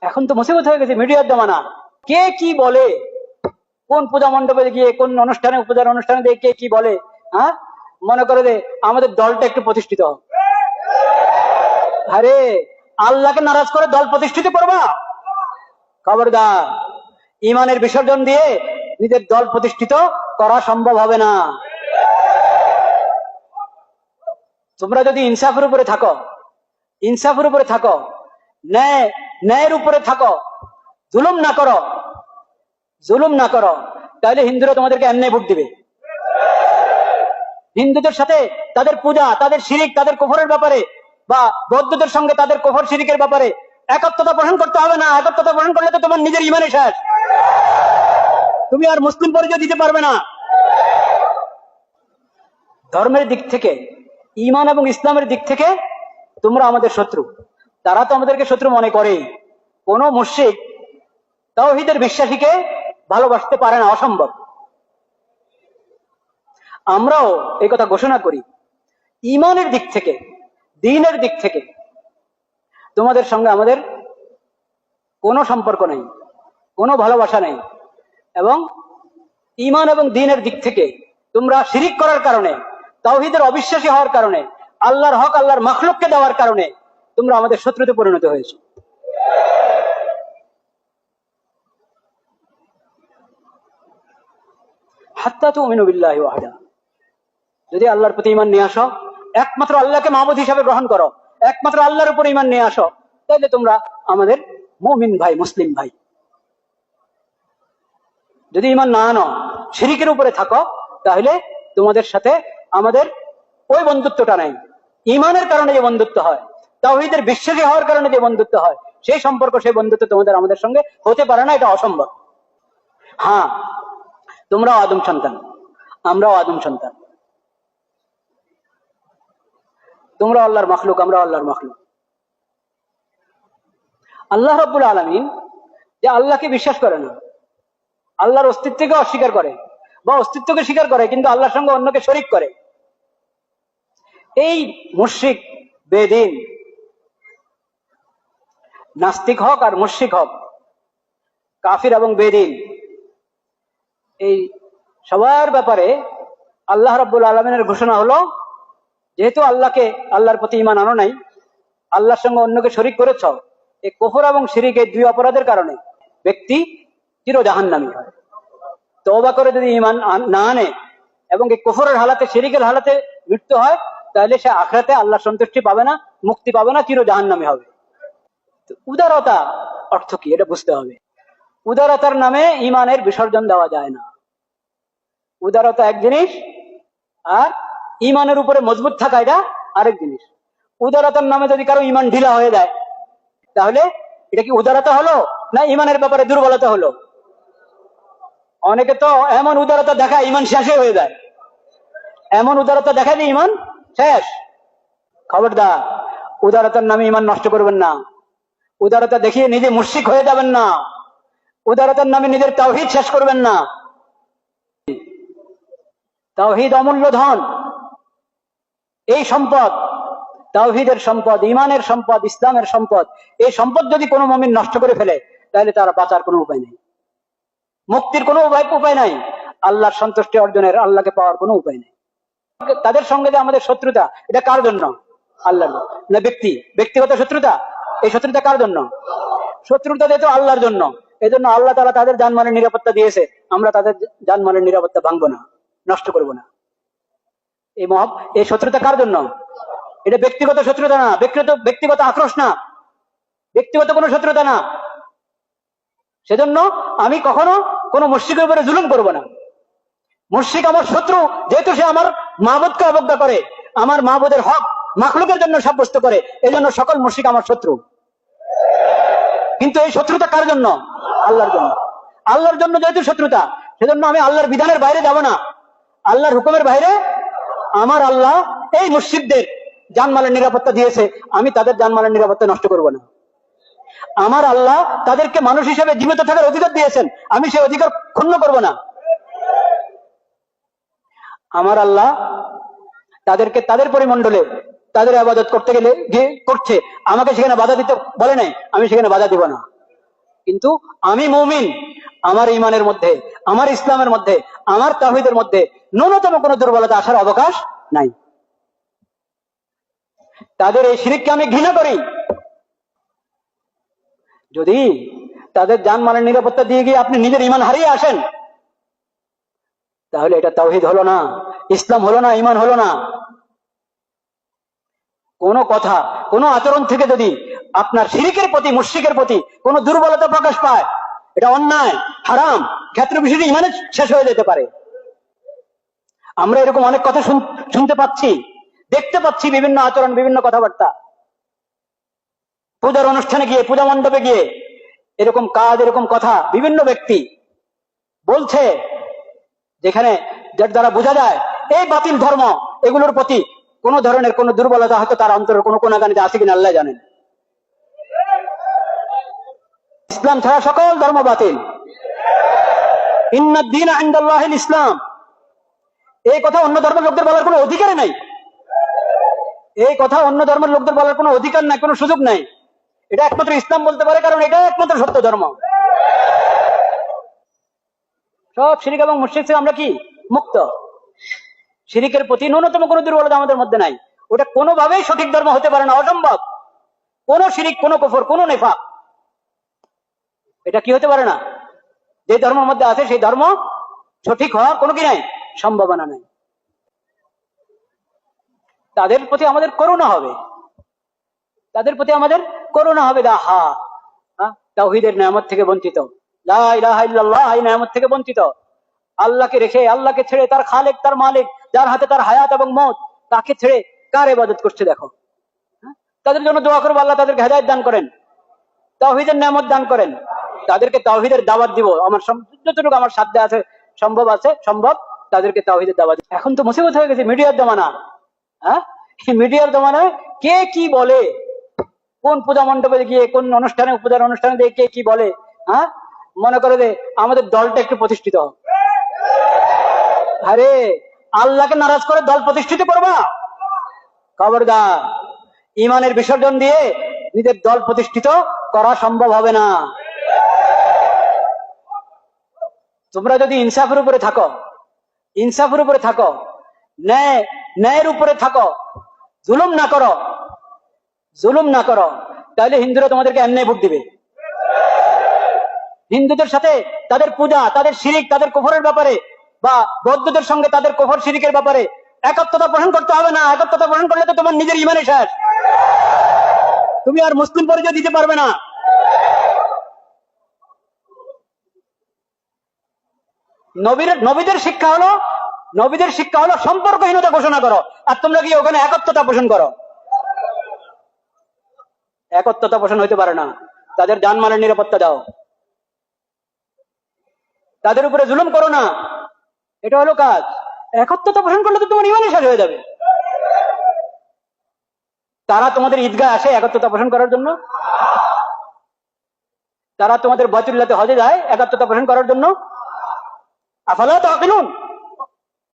এখন তো মুসিবত হয়ে গেছে, মিডিয়ার জমানা। কে কি বলে, কোন পূজা মণ্ডপে গিয়ে, কোন অনুষ্ঠানে, পূজার অনুষ্ঠানে দিয়ে কে কি বলে, হ্যাঁ, মনে করে যে আমাদের দলটা একটু প্রতিষ্ঠিত হোক। আরে আল্লাহকে নারাজ করে দল প্রতিষ্ঠিত করবা? খবরদার, ইমানের বিসর্জন দিয়ে নিজের দল প্রতিষ্ঠিত করা সম্ভব হবে না। তোমরা যদি ইনসাফের উপরে থাকো, ইনসাফের উপরে থাকো, ন্যায়ের উপরে থাকো, জুলুম না করো, জুলুম না করো, তাহলে হিন্দুরা তোমাদেরকে এমনি ভোট দিবে। হিন্দুদের সাথে তাদের পূজা, তাদের শিরিক, তাদের কুফরের ব্যাপারে, বা বৌদ্ধদের সঙ্গে তাদের কুফর শিরিকের ব্যাপারে একত্রতা পোষণ করতে হবে না। একত্রতা পোষণ করলে তো তোমার নিজের ইমানে শেষ, তুমি আর মুসলিম পরিচয় দিতে পারবে না। ধর্মের দিক থেকে, ইমান এবং ইসলামের দিক থেকে তোমরা আমাদের শত্রু। তারা তো আমাদেরকে শত্রু মনে করে। কোন মুশরিক তাওহীদের বিশ্বাসীকে ভালোবাসতে পারে না, অসম্ভব। আমরাও এই কথা ঘোষণা করি, ইমানের দিক থেকে, দ্বীনের দিক থেকে তোমাদের সঙ্গে আমাদের কোনো সম্পর্ক নেই, কোনো ভালোবাসা নেই। এবং ইমান এবং দ্বীনের দিক থেকে তোমরা শিরিক করার কারণে, তাওহীদের অবিশ্বাসী হওয়ার কারণে, আল্লাহর হক আল্লাহর মাখলুককে দেওয়ার কারণে তোমরা আমাদের শত্রুতে পরিণত হয়েছে। হাত্তা তুমিনু বিল্লাহি ওয়াহদা, যদি আল্লাহর প্রতি ঈমান নিয়ে আসো, একমাত্র আল্লাহকে মাবুদ হিসাবে গ্রহণ করো, একমাত্র আল্লাহর উপর ঈমান নিয়ে আসো, তাহলে তোমরা আমাদের মুমিন ভাই, মুসলিম ভাই। যদি ঈমান না আনো, শিরিকের উপরে থাকো, তাহলে তোমাদের সাথে আমাদের ওই বন্ধুত্বটা নাই। ঈমানের কারণে যে বন্ধুত্ব হয়, তাওহীদের বিশ্বাসী হওয়ার কারণে যে বন্ধুত্ব হয়, সেই সম্পর্ক, সেই বন্ধুত্ব তোমাদের আমাদের সঙ্গে হতে পারে না, এটা অসম্ভব। হ্যাঁ, তোমরাও আদম সন্তান, আমরাও আদম সন্তান। তোমরা আল্লাহর মাখলুক, আমরা আল্লাহর মাখলুক। আল্লাহ রাব্বুল আলামিন যে আল্লাহকে বিশ্বাস করে না, আল্লাহর অস্তিত্বকে অস্বীকার করে, বা অস্তিত্বকে স্বীকার করে কিন্তু আল্লাহর সঙ্গে অন্যকে শরীক করে, এই মুশরিক, বেদিন, নাস্তিক হক আর মুশরিক হক, কাফির এবং বেদিন, এই সবার ব্যাপারে আল্লাহ রাব্বুল আলামিনের ঘোষণা হলো, যেহেতু আল্লাহকে, আল্লাহর প্রতি ঈমান আনো নাই, আল্লাহর সঙ্গে অন্যকে শরীক করেছ, এই কুফর এবং শিরিক, এই দুই অপরাধের কারণে ব্যক্তি চির জাহান্নামী হয়। তওবা করে যদি ঈমান না আনে এবং এই কুফরের হালাতে, শিরিকের হালাতে মৃত্যু হয়, তাহলে সে আখিরাতে আল্লাহর সন্তুষ্টি পাবে না, মুক্তি পাবে না, চির জাহান্নামী হবে। উদারতা অর্থ কি এটা বুঝতে হবে। উদারতার নামে ঈমানের বিসর্জন দেওয়া যায় না। উদারতা এক জিনিস, আর ঈমানের উপরে মজবুত থাকা এটা আরেক জিনিস। উদারতার নামে যদি কারো ঈমান ঢিলা হয়ে যায়, তাহলে এটা কি উদারতা হলো, না ঈমানের ব্যাপারে দুর্বলতা হলো? অনেকে তো এমন উদারতা দেখায় ঈমান শেষে হয়ে যায়, এমন উদারতা দেখায় যে ঈমান শেষ। খবরদার, উদারতার নামে ঈমান নষ্ট করবেন না। উদারতা দেখিয়ে নিজে মুশরিক হয়ে যাবেন না। উদারতার নামে নিজের তাওহীদ শেষ করবেন না। তাওহীদ অমূল্য ধন, এই সম্পদ, তাওহীদের সম্পদ, ঈমানের সম্পদ, ইসলামের সম্পদ, এই সম্পদ যদি কোনো মুমিন নষ্ট করে ফেলে, তাহলে তার বাঁচার কোনো উপায় নেই, মুক্তির কোনো উপায় নাই, আল্লাহর সন্তুষ্টি অর্জনের, আল্লাহকে পাওয়ার কোনো উপায় নেই। তাদের সঙ্গে যে আমাদের শত্রুতা, এটা কার জন্য? আল্লাহর না ব্যক্তিগত শত্রুতা? এই শত্রুতা কার জন্য? শত্রুতা যেহেতু আল্লাহর জন্য, এই জন্য আল্লাহ তাআলা তাদের জানমালের নিরাপত্তা দিয়েছে, আমরা তাদের জানমালের নিরাপত্তা ভাঙবো না, নষ্ট করব না। এই শত্রুতা কার জন্য? এটা ব্যক্তিগত শত্রুতা না, ব্যক্তিগত আক্রোশ না, ব্যক্তিগত কোনো শত্রুতা না। সেজন্য আমি কখনো কোনো মুশরিকের উপরে জুলুম করব না। মুশরিক আমার শত্রু, যেহেতু সে আমার মাবুদকে অবজ্ঞা করে, আমার মাবুদের হক মাখলুকের জন্য সাব্যস্ত করে, এজন্য সকল মুশরিক আমার শত্রু। কিন্তু এই শত্রুতা কার জন্য? আল্লাহর জন্য। আল্লাহর জন্য যেহেতু শত্রুতা, সেজন্য আমি আল্লাহর বিধানের বাইরে যাব না, আল্লাহর হুকুমের বাইরে। আমার আল্লাহ এই মুশরিকদের জানমালের নিরাপত্তা দিয়েছে, আমি তাদের জানমালের নিরাপত্তা নষ্ট করব না। আমার আল্লাহ তাদেরকে মানুষ হিসেবে জীবিত থাকার অধিকার দিয়েছেন, আমি সেই অধিকার ক্ষুণ্ণ করব না। আমার আল্লাহ তাদেরকে তাদের পরিমণ্ডলে তাদের ইবাদত করতে গেলে করছে, আমাকে সেখানে বাধা দিতে বলে নাই, আমি সেখানে বাধা দিব না। কিন্তু আমি মুমিন, আমার ইমানের মধ্যে, আমার ইসলামের মধ্যে, আমার তাওহীদের মধ্যে ন্যূনতম কোনো দুর্বলতা আসার অবকাশ নাই। তাদের এই শিরককে আমি ঘৃণা করি। যদি তাদের জানমালের নিরাপত্তা দিয়ে গিয়ে আপনি নিজের ইমান হারিয়ে আসেন, তাহলে এটা তাওহীদ হলো না, ইসলাম হলো না, ইমান হলো না। কোন কথা, কোন আচরণ থেকে যদি আপনার শিরকের প্রতি, মুশরিকের প্রতি কোন দুর্বলতা প্রকাশ পায়, এটা অন্যায়, হারাম, ক্ষেত্র বিশেষে ইমানে শেষ হয়ে যেতে পারে। আমরা এরকম অনেক কথা শুনতে পাচ্ছি, দেখতে পাচ্ছি, বিভিন্ন আচরণ, বিভিন্ন কথাবার্তা। পূজার অনুষ্ঠানে গিয়ে, পূজা মণ্ডপে গিয়ে এরকম কাজ, এরকম কথা বিভিন্ন ব্যক্তি বলছে, যেখানে যার দ্বারা বোঝা যায় এই বাতিল ধর্ম, এগুলোর প্রতি কোন ধরনের কোন দুর্বলতা হয়তো তার অন্তরের কোন কোনাগানিতে আছে কিনা আল্লাহ জানেন। ইসলাম ছাড়া সকল ধর্ম বাতিল। ইন্নাদ দীন ইনদাল্লাহিল ইসলাম, এই কথা অন্য ধর্মের লোকদের বলার কোনো অধিকার নাই। এই কথা অন্য ধর্মের লোকদের বলার কোনো অধিকার নাই, কোনো সুযোগ নাই। এটা একমাত্র ইসলাম বলতে পারে, কারণ এটা একমাত্র সত্য ধর্ম। সব শিরক এবং মুশরিক থেকে আমরা কি মুক্ত। শিরকের প্রতি ন্যূনতম কোনো দুর্বলতা আমাদের মধ্যে নাই। ওটা কোনোভাবেই সঠিক ধর্ম হতে পারে না, অসম্ভব। কোন শিরক, কোন কুফর, কোন নিফাক, এটা কি হতে পারে না। যে ধর্মের মধ্যে আছে সেই ধর্ম সঠিক হওয়ার কোনো কি নাই, সম্ভাবনা নাই। তাদের প্রতি আমাদের করুণা হবে, তাদের প্রতি আমাদের করুণা হবে। তাওহীদের নিয়ামত থেকে বঞ্চিত, লা ইলাহা ইল্লাল্লাহ এই নিয়ামত থেকে বঞ্চিত, আল্লাহকে রেখে, আল্লাহকে ছেড়ে, তার খালেক, তার মালিক, যার হাতে তার হায়াত এবং মওত, তাকে ছেড়ে কার ইবাদত করছে দেখো। তাদের জন্য দোয়া করবো, আল্লাহ তাদেরকে হেদায়েত দান করেন, তাওহীদের নিয়ামত দান করেন। তাদেরকে তাওহীদের দাওয়াত দিব, আমার যতটুকু আমার সাধ্যে আছে, সম্ভব তাদেরকে তাওহীদের দাওয়াত। এখন তো মুসিবত হয়ে গেছে, মিডিয়ার জমানা। মিডিয়ার জমানায় কে কি বলে, কোন পূজা মণ্ডপে গিয়ে, কোন অনুষ্ঠানে, পূজার অনুষ্ঠানে দিয়ে কে কি বলে। মনে করে যে আমাদের দলটা একটু প্রতিষ্ঠিত। আরে আল্লাহকে নারাজ করে দল প্রতিষ্ঠিত করবা? খবরদার, ইমানের বিসর্জন দিয়ে নিজের দল প্রতিষ্ঠিত করা সম্ভব হবে না। তোমরা যদি ইনসাফের উপরে থাকো, ইনসাফের উপরে থাকো, ন্যায়ের উপরে থাকো, জুলুম না করো, তাহলে হিন্দুরা তোমাদেরকে এমনি ভোট দিবে। হিন্দুদের সাথে তাদের পূজা, তাদের শিরিক, তাদের কুফরের ব্যাপারে, বা বৌদ্ধদের সঙ্গে তাদের কুফর শিরিকের ব্যাপারে একত্রতা পোষণ করতে হবে না। একত্রতা পোষণ করলে তো তোমার নিজের ইমানে শেষ, তুমি আর মুসলিম পরিচয় দিতে পারবে না। নবীদের শিক্ষা হলো সম্পর্কহীনতা ঘোষণা করো, আর তোমরা কি ওখানে একত্রতা পোষণ করো। একত্রতা পোষণ হইতে পারে না। তাদের জানমালের নিরাপত্তা দাও, তাদের উপরে জুলুম করো না, এটা হলো কাজ। একত্রতা পোষণ করলে তো তোমার ইমানই শেষ হয়ে যাবে। তারা তোমাদের ঈদগাহ আসে একত্রতা পোষণ করার জন্য, তারা তোমাদের বাইতুল্লাহতে হজে যায় একত্রতা পোষণ করার জন্য। আফালা তাকিলুন,